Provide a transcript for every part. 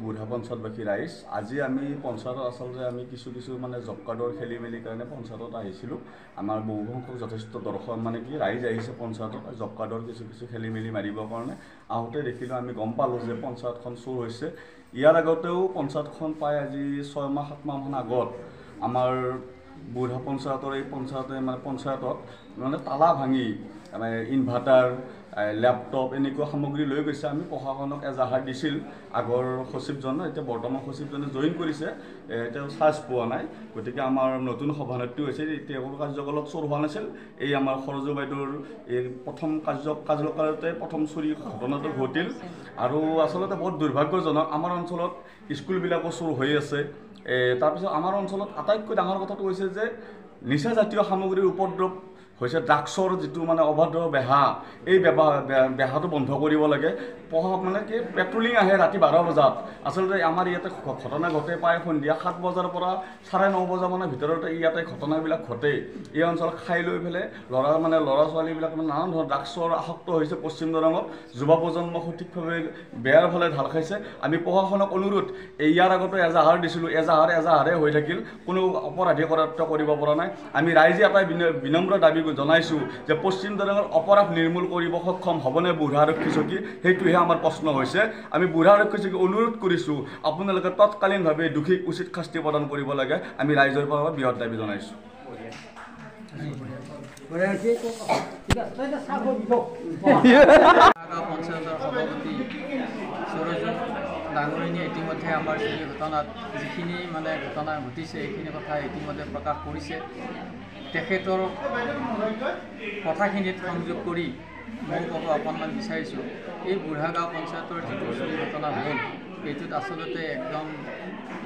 বুঢ়া পঞ্চায়তবাসী ৰাইজ আজি আমি পঞ্চায়তত আচলতে আমি কিছু মানে জব কাৰ্ডৰ খেলি মেলি কাৰণে পঞ্চায়তত আহিছিলোঁ। আমাৰ বহু সংখ্যক যথেষ্ট দৰ্শক মানে কি ৰাইজ আহিছে পঞ্চায়তত জব কাৰ্ডৰ কিছু খেলি মেলি মাৰিবৰ কাৰণে। আহোঁতে দেখিলোঁ আমি গম পালোঁ যে পঞ্চায়তখন চোৰ হৈছে। ইয়াৰ আগতেও পঞ্চায়তখন প্ৰায় আজি 6 মাহ 7 মাহমান আগত আমাৰ বুঢ়া পঞ্চায়তৰ এই পঞ্চায়তত মানে তালা ভাঙি ইনভাৰ্টাৰ লেপটপ এনেকুৱা সামগ্ৰী লৈ গৈছে। আমি প্ৰশাসনক এজাহাৰ দিছিল আগৰ সচিবজনে, এতিয়া বৰ্তমান সচিবজনে জইন কৰিছে, তেওঁ চাৰ্জ পোৱা নাই। গতিকে আমাৰ নতুন সভানেত্ৰী হৈছে, তেওঁৰ কাৰ্যকালত চোৰ হোৱা নাছিল। এই আমাৰ সৰজু বাইদেউৰ এই প্ৰথম কাৰ্যকালতে প্ৰথম চুৰি ঘটনাটো ঘটিল। আৰু আচলতে বহুত দুৰ্ভাগ্যজনক, আমাৰ অঞ্চলত স্কুলবিলাকো চোৰ হৈ আছে। তাৰপিছত আমাৰ অঞ্চলত আটাইতকৈ ডাঙৰ কথাটো হৈছে যে নিচাজাতীয় সামগ্ৰীৰ উপদ্ৰৱ হৈছে। ড্ৰাগছৰ যিটো মানে অভদ্ৰ বেহা, এই বেহাটো বন্ধ কৰিব লাগে। মানে কি পেট্ৰলিং আহে ৰাতি 12 বজাত। আচলতে আমাৰ ইয়াতে ঘটনা ঘটে প্ৰায় সন্ধিয়া 7 বজাৰ পৰা 9:30 বজামানৰ ভিতৰতে ইয়াতে ঘটনাবিলাক ঘটে। এই অঞ্চলত খাই লৈ পেলাই ল'ৰা ছোৱালীবিলাক নানান ধৰণৰ ড্ৰাগছৰ আসক্ত হৈছে। পশ্চিম দৰঙত যুৱ প্ৰজন্ম সঠিকভাৱে বেয়াৰ ফালে ঢাল খাইছে। আমি প্ৰশাসনক অনুৰোধ, ইয়াৰ আগতে এজাহাৰ দিছিলোঁ, এজাহাৰে হৈ থাকিল, কোনো অপৰাধী কৰায়ত্ব কৰিব পৰা নাই। আমি ৰাইজে এটাই বিনম্ৰ দাবী জনাইছোঁ যে পশ্চিম দৰঙৰ অপৰাধ নিৰ্মূল কৰিব সক্ষম হ'বনে বুঢ়া আৰক্ষী চকী, সেইটোহে আমাৰ প্ৰশ্ন হৈছে। আমি বুঢ়া আৰক্ষী চকীক অনুৰোধ কৰিছোঁ, আপোনালোকে তৎকালীনভাৱে দোষীক উচিত শাস্তি প্ৰদান কৰিব লাগে। আমি ৰাইজৰ পৰা বৃহৎ দাবী জনাইছোঁ। পঞ্চায়তৰ সভাপতি সৰজু ডাঙৰীণীয়ে ইতিমধ্যে আমাৰ এই ঘটনাত যিখিনি মানে ঘটনা ঘটিছে এইখিনি কথা ইতিমধ্যে প্ৰকাশ কৰিছে। তেখেতৰ কথাখিনিত সংযোগ কৰি মই ক'ব অকণমান বিচাৰিছোঁ, এই বুঢ়াগাঁও পঞ্চায়তৰ যিটো চুৰি ঘটনা হ'ল এইটোত আচলতে একদম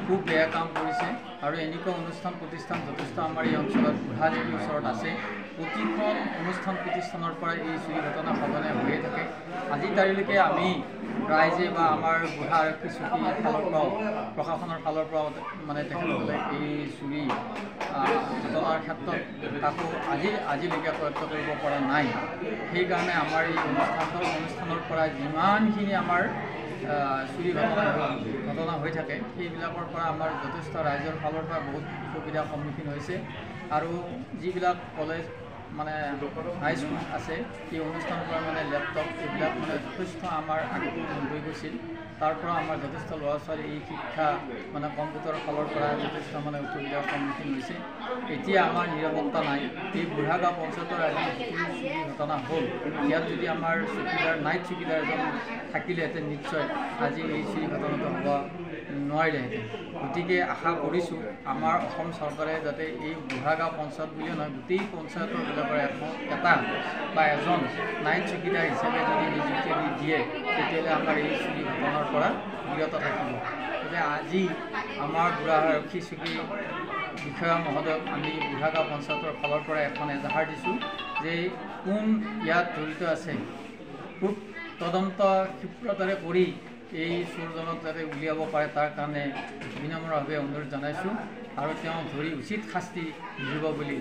খুব বেয়া কাম কৰিছে। আৰু এনেকুৱা অনুষ্ঠান প্ৰতিষ্ঠান যথেষ্ট আমাৰ এই অঞ্চলত বুঢ়াজীৱীৰ ওচৰত আছে। প্ৰতিখন অনুষ্ঠান প্ৰতিষ্ঠানৰ পৰা এই চুৰি ঘটনা সঘনাই হৈয়ে থাকে। আজি তাৰিখলৈকে আমি ৰাইজে বা আমাৰ বুঢ়া আৰক্ষী চকীৰ ফালৰ পৰাও প্ৰশাসনৰ ফালৰ পৰাও মানে তেখেতসকলে এই চুৰি ঘটনাৰ ক্ষেত্ৰত কাকো আজিলৈকে প্ৰয়ত্ন কৰিব পৰা নাই। সেইকাৰণে আমাৰ এই অনুষ্ঠানৰ পৰা যিমানখিনি আমাৰ চুৰি ঘটনা হৈ থাকে সেইবিলাকৰ পৰা আমাৰ যথেষ্ট ৰাইজৰ ফালৰ পৰা বহুত অসুবিধাৰ সন্মুখীন হৈছে। আৰু যিবিলাক কলেজ মানে হাইস্কুল আছে সেই অনুষ্ঠানৰ পৰা মানে লেপটপ এইবিলাক মানে যথেষ্ট আমাৰ আগতে লৈ গৈছিল। তাৰ পৰা আমাৰ যথেষ্ট ল'ৰা ছোৱালী এই শিক্ষা মানে কম্পিউটাৰৰ ফালৰ পৰা যথেষ্ট মানে অসুবিধাৰ সন্মুখীন হৈছে। এতিয়া আমাৰ নিৰাপত্তা নাই। এই বুঢ়াগাঁও পঞ্চায়তৰ আজি যিটো চুৰি ঘটনা হ'ল, ইয়াত যদি আমাৰ নাইট চকীদাৰ এজন থাকিলেহেঁতেন নিশ্চয় আজি এই চুৰি ঘটনাটো হ'ব নোৱাৰিলেহেঁতেন। গতিকে আশা কৰিছোঁ আমাৰ অসম চৰকাৰে যাতে এই বুঢ়াগাঁও পঞ্চায়ত বুলিয়ে নহয় গোটেই পঞ্চায়তৰবিলাকৰ এটা বা এজন নাইট চকীদাৰ হিচাপে যদি নিযুক্তি দিয়ে তেতিয়াহ'লে আমাৰ এই চুৰি ঘটনাৰ পৰা বিৰত থাকিব। গতিকে আজি আমাৰ বুঢ়া আৰক্ষী চকী বিষয়া মহোদয়ক আমি বুঢ়াগাঁও পঞ্চায়তৰ ফালৰ পৰা এখন এজাহাৰ দিছোঁ যে কোন ইয়াত জড়িত আছে খুব তদন্ত ক্ষিপ্ৰতাৰে কৰি এই চোৰজনক যাতে উলিয়াব পাৰে তাৰ কাৰণে বিনম্ৰভাৱে অনুৰোধ জনাইছোঁ। আৰু তেওঁ ধৰি উচিত শাস্তি দিব বুলি